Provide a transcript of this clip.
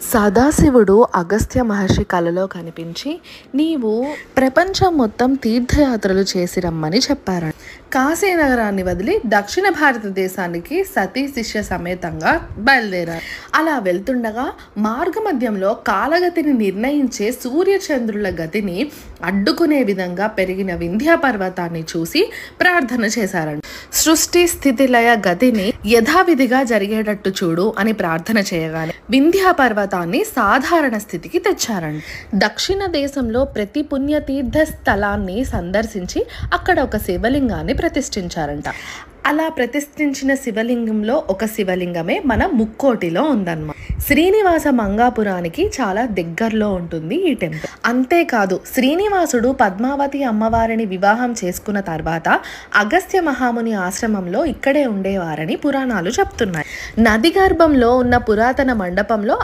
సదాశివుడు అగస్త్య మహర్షి కలలో కనిపించి నీవు ప్రపంచం మొత్తం తీర్థయాత్రలు చేసి రమ్మని చెప్పారు. కాశీ నగరాన్ని వదిలి దక్షిణ భారతదేశానికి సతీ శిష్య సమేతంగా బయలుదేరారు. అలా వెళ్తుండగా మార్గమధ్యంలో కాలగతిని నిర్ణయించే సూర్యచంద్రుల గతిని అడ్డుకునే విధంగా పెరిగిన వింధ్యా పర్వతాన్ని చూసి ప్రార్థన చేశారండి. సృష్టి స్థితి లయ గతిని యథావిధిగా జరిగేటట్టు చూడు అని ప్రార్థన చేయగానే వింధ్యా పర్వతాన్ని సాధారణ స్థితికి తెచ్చారండి. దక్షిణ దేశంలో ప్రతి పుణ్యతీర్థ స్థలాన్ని సందర్శించి అక్కడ ఒక శివలింగాన్ని ప్రతిష్ఠించారంట. అలా ప్రతిష్ఠించిన శివలింగంలో ఒక శివలింగమే మన ముక్కోటిలో ఉందన్నమాట. శ్రీనివాస మంగాపురానికి చాలా దగ్గరలో ఉంటుంది ఈ టెంపుల్. అంతేకాదు శ్రీనివాసుడు పద్మావతి అమ్మవారిని వివాహం చేసుకున్న తర్వాత అగస్త్య మహాముని ఆశ్రమంలో ఇక్కడే ఉండేవారని పురాణాలు చెప్తున్నాయి. నది గర్భంలో ఉన్న పురాతన మండపంలో